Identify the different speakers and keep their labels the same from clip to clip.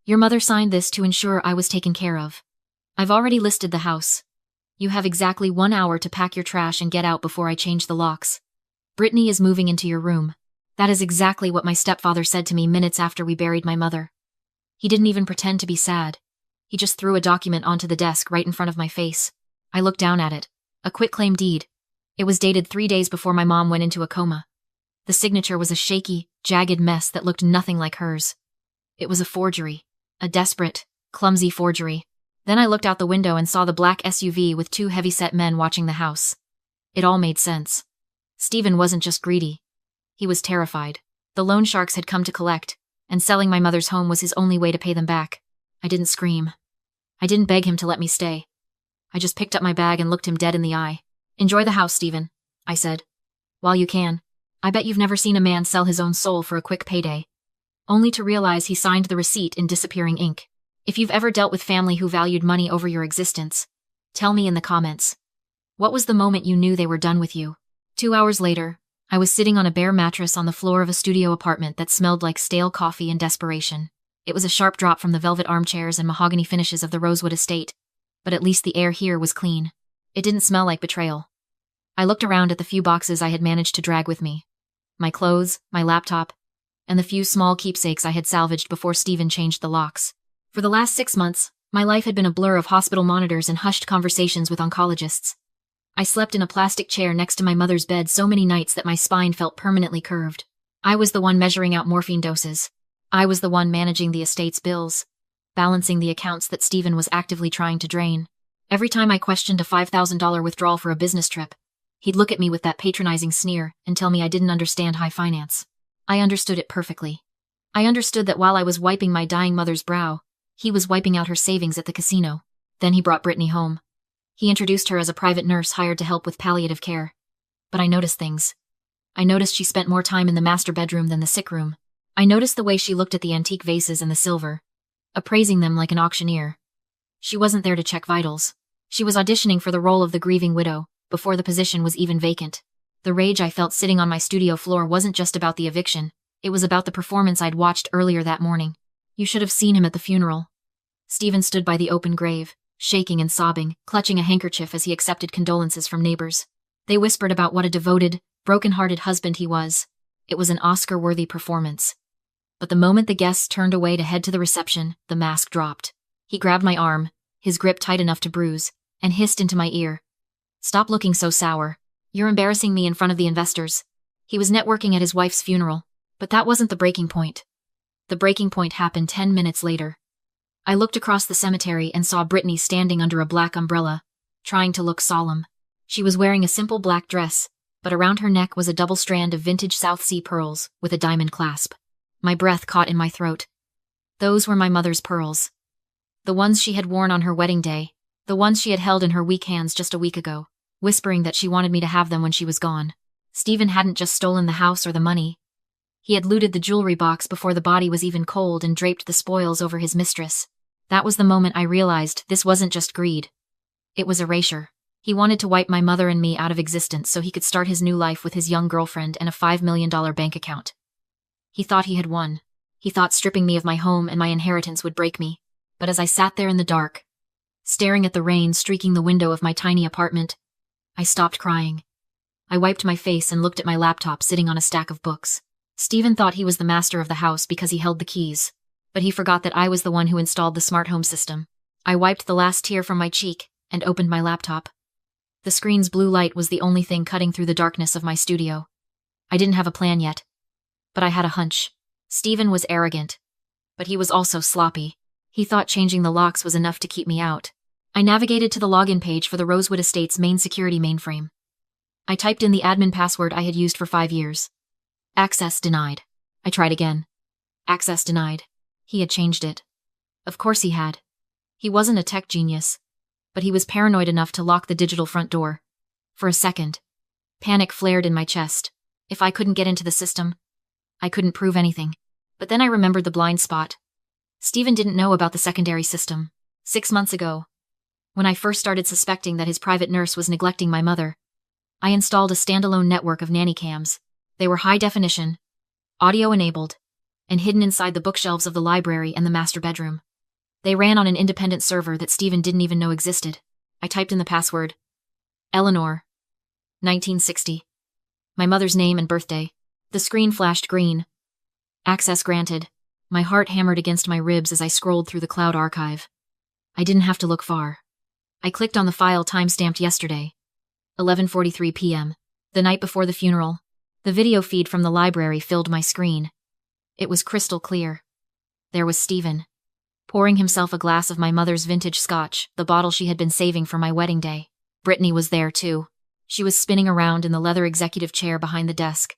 Speaker 1: Your mother signed this to ensure I was taken care of. I've already listed the house. You have exactly 1 hour to pack your trash and get out before I change the locks. Brittany is moving into your room. That is exactly what my stepfather said to me minutes after we buried my mother. He didn't even pretend to be sad. He just threw a document onto the desk right in front of my face. I looked down at it. A quitclaim deed. It was dated 3 days before my mom went into a coma. The signature was a shaky, jagged mess that looked nothing like hers. It was a forgery. A desperate, clumsy forgery. Then I looked out the window and saw the black SUV with 2 heavy-set men watching the house. It all made sense. Stephen wasn't just greedy. He was terrified. The loan sharks had come to collect, and selling my mother's home was his only way to pay them back. I didn't scream. I didn't beg him to let me stay. I just picked up my bag and looked him dead in the eye. Enjoy the house, Stephen, I said. While you can. I bet you've never seen a man sell his own soul for a quick payday. Only to realize he signed the receipt in disappearing ink. If you've ever dealt with family who valued money over your existence, tell me in the comments. What was the moment you knew they were done with you? 2 hours later, I was sitting on a bare mattress on the floor of a studio apartment that smelled like stale coffee and desperation. It was a sharp drop from the velvet armchairs and mahogany finishes of the Rosewood estate, but at least the air here was clean. It didn't smell like betrayal. I looked around at the few boxes I had managed to drag with me. My clothes, my laptop, and the few small keepsakes I had salvaged before Stephen changed the locks. For the last 6 months, my life had been a blur of hospital monitors and hushed conversations with oncologists. I slept in a plastic chair next to my mother's bed so many nights that my spine felt permanently curved. I was the one measuring out morphine doses. I was the one managing the estate's bills, balancing the accounts that Stephen was actively trying to drain. Every time I questioned a $5,000 withdrawal for a business trip, he'd look at me with that patronizing sneer and tell me I didn't understand high finance. I understood it perfectly. I understood that while I was wiping my dying mother's brow, he was wiping out her savings at the casino. Then he brought Brittany home. He introduced her as a private nurse hired to help with palliative care. But I noticed things. I noticed she spent more time in the master bedroom than the sick room. I noticed the way she looked at the antique vases and the silver, appraising them like an auctioneer. She wasn't there to check vitals. She was auditioning for the role of the grieving widow, before the position was even vacant. The rage I felt sitting on my studio floor wasn't just about the eviction, it was about the performance I'd watched earlier that morning. You should have seen him at the funeral. Stephen stood by the open grave, shaking and sobbing, clutching a handkerchief as he accepted condolences from neighbors. They whispered about what a devoted, broken-hearted husband he was. It was an Oscar-worthy performance. But the moment the guests turned away to head to the reception, the mask dropped. He grabbed my arm, his grip tight enough to bruise, and hissed into my ear. Stop looking so sour. You're embarrassing me in front of the investors. He was networking at his wife's funeral, but that wasn't the breaking point. The breaking point happened 10 minutes later. I looked across the cemetery and saw Brittany standing under a black umbrella, trying to look solemn. She was wearing a simple black dress, but around her neck was a double strand of vintage South Sea pearls with a diamond clasp. My breath caught in my throat. Those were my mother's pearls. The ones she had worn on her wedding day, the ones she had held in her weak hands just a week ago, whispering that she wanted me to have them when she was gone. Stephen hadn't just stolen the house or the money. He had looted the jewelry box before the body was even cold and draped the spoils over his mistress. That was the moment I realized this wasn't just greed. It was erasure. He wanted to wipe my mother and me out of existence so he could start his new life with his young girlfriend and a $5 million bank account. He thought he had won. He thought stripping me of my home and my inheritance would break me. But as I sat there in the dark, staring at the rain streaking the window of my tiny apartment, I stopped crying. I wiped my face and looked at my laptop sitting on a stack of books. Stephen thought he was the master of the house because he held the keys, but he forgot that I was the one who installed the smart home system. I wiped the last tear from my cheek and opened my laptop. The screen's blue light was the only thing cutting through the darkness of my studio. I didn't have a plan yet, but I had a hunch. Stephen was arrogant, but he was also sloppy. He thought changing the locks was enough to keep me out. I navigated to the login page for the Rosewood Estate's main security mainframe. I typed in the admin password I had used for 5 years. Access denied. I tried again. Access denied. He had changed it. Of course he had. He wasn't a tech genius, but he was paranoid enough to lock the digital front door. For a second, panic flared in my chest. If I couldn't get into the system, I couldn't prove anything. But then I remembered the blind spot. Stephen didn't know about the secondary system. 6 months ago, when I first started suspecting that his private nurse was neglecting my mother, I installed a standalone network of nanny cams. They were high definition, audio-enabled, and hidden inside the bookshelves of the library and the master bedroom. They ran on an independent server that Stephen didn't even know existed. I typed in the password. Eleanor. 1960. My mother's name and birthday. The screen flashed green. Access granted. My heart hammered against my ribs as I scrolled through the cloud archive. I didn't have to look far. I clicked on the file timestamped yesterday. 11:43 p.m. The night before the funeral. The video feed from the library filled my screen. It was crystal clear. There was Stephen, pouring himself a glass of my mother's vintage scotch, the bottle she had been saving for my wedding day. Brittany was there too. She was spinning around in the leather executive chair behind the desk,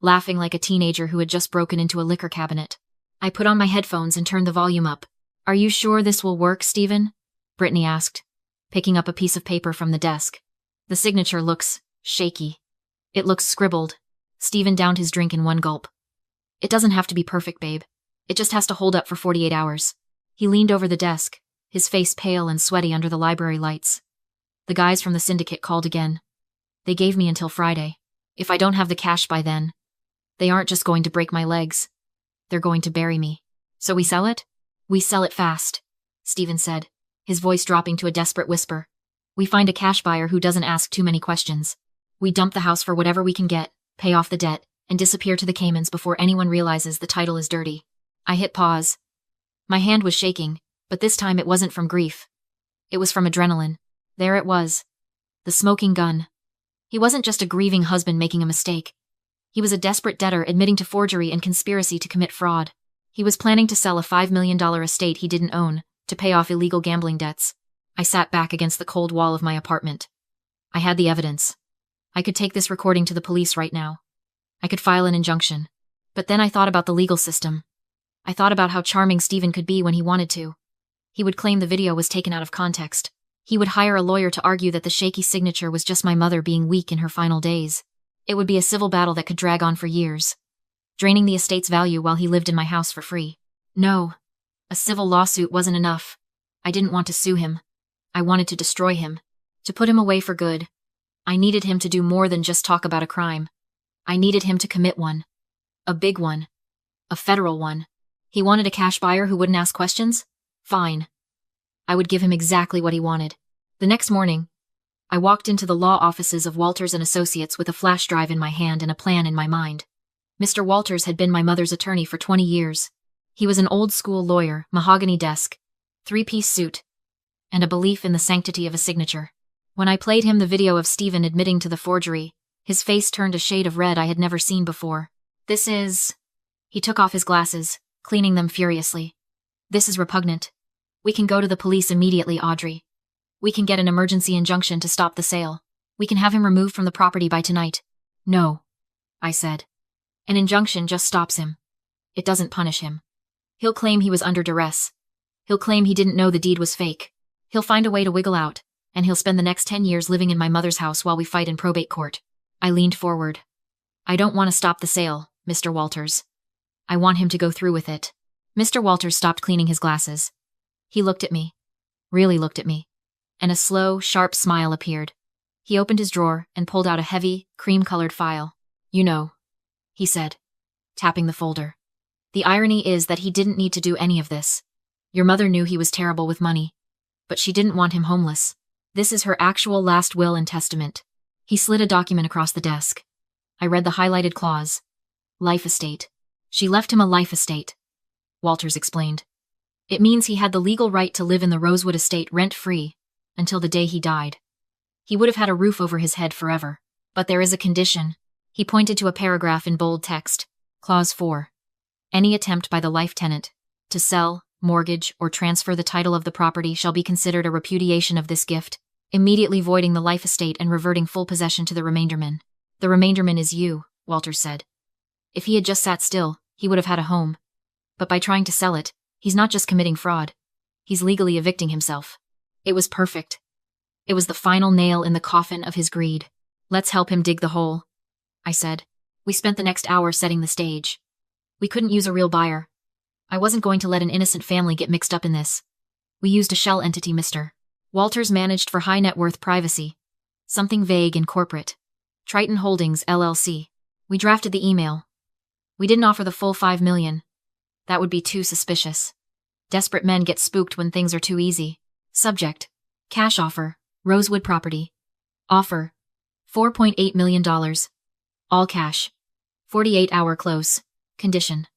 Speaker 1: laughing like a teenager who had just broken into a liquor cabinet. I put on my headphones and turned the volume up. "Are you sure this will work, Stephen?" Brittany asked, picking up a piece of paper from the desk. "The signature looks shaky. It looks scribbled." Stephen downed his drink in one gulp. "It doesn't have to be perfect, babe. It just has to hold up for 48 hours. He leaned over the desk, his face pale and sweaty under the library lights. "The guys from the syndicate called again. They gave me until Friday. If I don't have the cash by then, they aren't just going to break my legs. They're going to bury me. So we sell it?" "We sell it fast," Stephen said, his voice dropping to a desperate whisper. "We find a cash buyer who doesn't ask too many questions. We dump the house for whatever we can get, pay off the debt, and disappear to the Caymans before anyone realizes the title is dirty." I hit pause. My hand was shaking, but this time it wasn't from grief. It was from adrenaline. There it was. The smoking gun. He wasn't just a grieving husband making a mistake. He was a desperate debtor admitting to forgery and conspiracy to commit fraud. He was planning to sell a $5 million estate he didn't own, to pay off illegal gambling debts. I sat back against the cold wall of my apartment. I had the evidence. I could take this recording to the police right now. I could file an injunction. But then I thought about the legal system. I thought about how charming Stephen could be when he wanted to. He would claim the video was taken out of context. He would hire a lawyer to argue that the shaky signature was just my mother being weak in her final days. It would be a civil battle that could drag on for years, draining the estate's value while he lived in my house for free. No, a civil lawsuit wasn't enough. I didn't want to sue him. I wanted to destroy him, to put him away for good. I needed him to do more than just talk about a crime. I needed him to commit one. A big one. A federal one. He wanted a cash buyer who wouldn't ask questions? Fine. I would give him exactly what he wanted. The next morning, I walked into the law offices of Walters & Associates with a flash drive in my hand and a plan in my mind. Mr. Walters had been my mother's attorney for 20 years. He was an old-school lawyer, mahogany desk, three-piece suit, and a belief in the sanctity of a signature. When I played him the video of Stephen admitting to the forgery, his face turned a shade of red I had never seen before. "This is..." He took off his glasses, cleaning them furiously. "This is repugnant. We can go to the police immediately, Audrey. We can get an emergency injunction to stop the sale. We can have him removed from the property by tonight." "No," I said. "An injunction just stops him. It doesn't punish him. He'll claim he was under duress. He'll claim he didn't know the deed was fake. He'll find a way to wiggle out, and he'll spend the next 10 years living in my mother's house while we fight in probate court." I leaned forward. "I don't want to stop the sale, Mr. Walters. I want him to go through with it." Mr. Walters stopped cleaning his glasses. He looked at me. Really looked at me. And a slow, sharp smile appeared. He opened his drawer and pulled out a heavy, cream-colored file. "You know," he said, tapping the folder. "The irony is that he didn't need to do any of this. Your mother knew he was terrible with money, but she didn't want him homeless. This is her actual last will and testament." He slid a document across the desk. I read the highlighted clause. "Life estate. She left him a life estate," Walters explained. "It means he had the legal right to live in the Rosewood estate rent-free until the day he died. He would have had a roof over his head forever. But there is a condition." He pointed to a paragraph in bold text. Clause 4. "Any attempt by the life tenant to sell, mortgage, or transfer the title of the property shall be considered a repudiation of this gift, immediately voiding the life estate and reverting full possession to the remainderman." "The remainderman is you," Walters said. "If he had just sat still, he would have had a home. But by trying to sell it, he's not just committing fraud. He's legally evicting himself." It was perfect. It was the final nail in the coffin of his greed. "Let's help him dig the hole," I said. We spent the next hour setting the stage. We couldn't use a real buyer. I wasn't going to let an innocent family get mixed up in this. We used a shell entity Mr. Walters managed for high net worth privacy. Something vague and corporate. Triton Holdings, LLC. We drafted the email. We didn't offer the full $5 million, That would be too suspicious. Desperate men get spooked when things are too easy. Subject: cash offer, Rosewood property. Offer: $4.8 million. All cash. 48-hour close. Condition: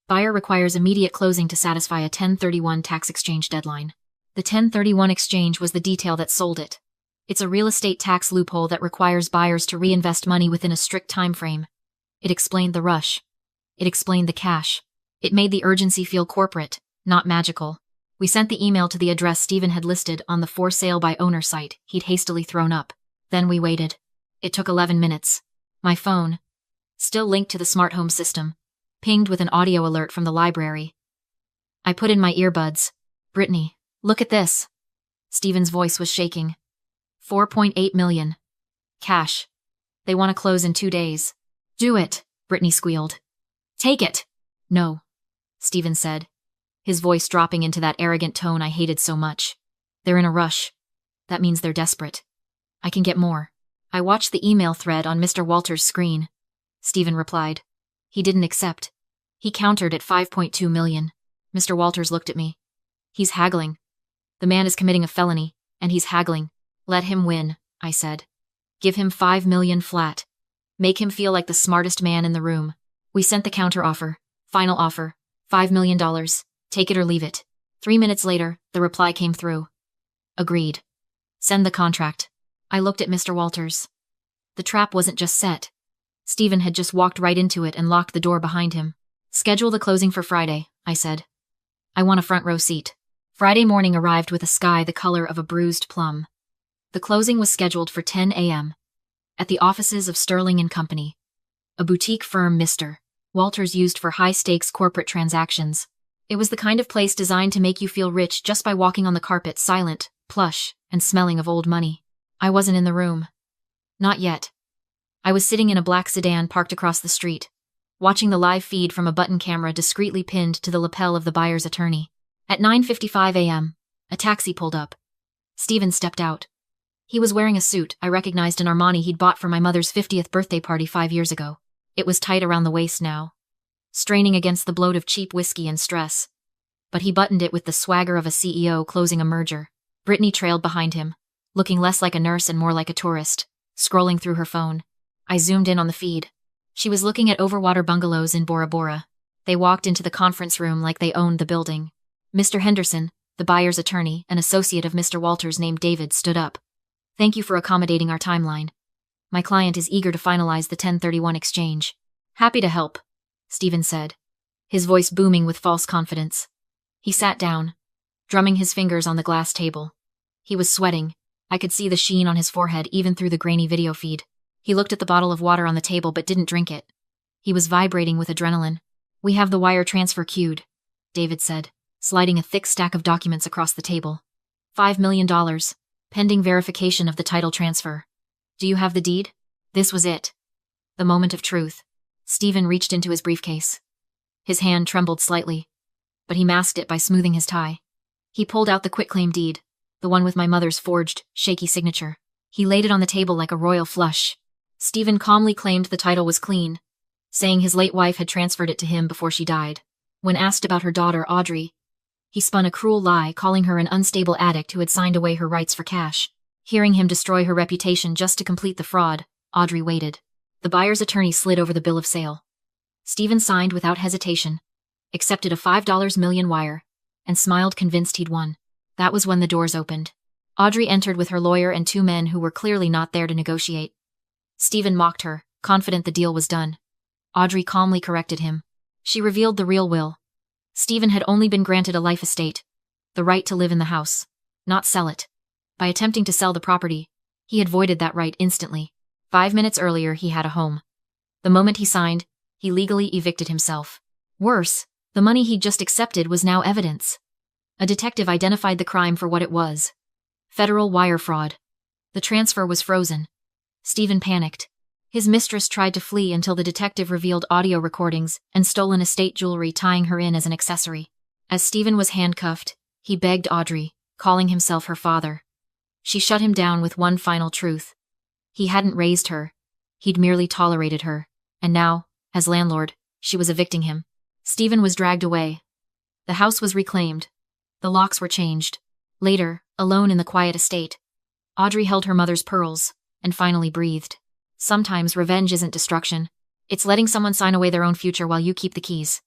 Speaker 1: buyer requires immediate closing to satisfy a 1031 tax exchange deadline. The 1031 exchange was the detail that sold it. It's a real estate tax loophole that requires buyers to reinvest money within a strict time frame. It explained the rush. It explained the cash. It made the urgency feel corporate, not magical. We sent the email to the address Stephen had listed on the for sale by owner site he'd hastily thrown up. Then we waited. It took 11 minutes. My phone, still linked to the smart home system, pinged with an audio alert from the library. I put in my earbuds. Brittany, look at this. Stephen's voice was shaking. 4.8 million. Cash. They want to close in 2 days. Do it, Brittany squealed. Take it. No, Stephen said, his voice dropping into that arrogant tone I hated so much. They're in a rush. That means they're desperate. I can get more. I watched the email thread on Mr. Walters' screen. Stephen replied. He didn't accept. He countered at 5.2 million. Mr. Walters looked at me. He's haggling. The man is committing a felony, and he's haggling. Let him win, I said. Give him 5 million flat. Make him feel like the smartest man in the room. We sent the counter offer. Final offer. $5 million. Take it or leave it. 3 minutes later, the reply came through. Agreed. Send the contract. I looked at Mr. Walters. The trap wasn't just set. Stephen had just walked right into it and locked the door behind him. Schedule the closing for Friday, I said. I want a front row seat. Friday morning arrived with a sky the color of a bruised plum. The closing was scheduled for 10 a.m. at the offices of Sterling & Company, a boutique firm Mr. Walters used for high-stakes corporate transactions. It was the kind of place designed to make you feel rich just by walking on the carpet, silent, plush, and smelling of old money. I wasn't in the room. Not yet. I was sitting in a black sedan parked across the street, watching the live feed from a button camera discreetly pinned to the lapel of the buyer's attorney. At 9:55 a.m., a taxi pulled up. Stephen stepped out. He was wearing a suit I recognized in Armani he'd bought for my mother's 50th birthday party 5 years ago. It was tight around the waist now, straining against the bloat of cheap whiskey and stress. But he buttoned it with the swagger of a CEO closing a merger. Brittany trailed behind him, looking less like a nurse and more like a tourist, scrolling through her phone. I zoomed in on the feed. She was looking at overwater bungalows in Bora Bora. They walked into the conference room like they owned the building. Mr. Henderson, the buyer's attorney, an associate of Mr. Walters named David, stood up. Thank you for accommodating our timeline. My client is eager to finalize the 1031 exchange. Happy to help, Stephen said, his voice booming with false confidence. He sat down, drumming his fingers on the glass table. He was sweating. I could see the sheen on his forehead even through the grainy video feed. He looked at the bottle of water on the table but didn't drink it. He was vibrating with adrenaline. We have the wire transfer queued, David said, sliding a thick stack of documents across the table. $5 million, pending verification of the title transfer. Do you have the deed? This was it. The moment of truth. Stephen reached into his briefcase. His hand trembled slightly, but he masked it by smoothing his tie. He pulled out the quitclaim deed, the one with my mother's forged, shaky signature. He laid it on the table like a royal flush. Stephen calmly claimed the title was clean, saying his late wife had transferred it to him before she died. When asked about her daughter, Audrey, he spun a cruel lie, calling her an unstable addict who had signed away her rights for cash. Hearing him destroy her reputation just to complete the fraud, Audrey waited. The buyer's attorney slid over the bill of sale. Stephen signed without hesitation, accepted a $5 million wire, and smiled convinced he'd won. That was when the doors opened. Audrey entered with her lawyer and 2 men who were clearly not there to negotiate. Stephen mocked her, confident the deal was done. Audrey calmly corrected him. She revealed the real will. Stephen had only been granted a life estate, the right to live in the house, not sell it. By attempting to sell the property, he had voided that right instantly. 5 minutes earlier, he had a home. The moment he signed, he legally evicted himself. Worse, the money he'd just accepted was now evidence. A detective identified the crime for what it was. Federal wire fraud. The transfer was frozen. Stephen panicked. His mistress tried to flee until the detective revealed audio recordings and stolen estate jewelry, tying her in as an accessory. As Stephen was handcuffed, he begged Audrey, calling himself her father. She shut him down with one final truth. He hadn't raised her. He'd merely tolerated her. And now, as landlord, she was evicting him. Stephen was dragged away. The house was reclaimed. The locks were changed. Later, alone in the quiet estate, Audrey held her mother's pearls and finally breathed. Sometimes revenge isn't destruction. It's letting someone sign away their own future while you keep the keys.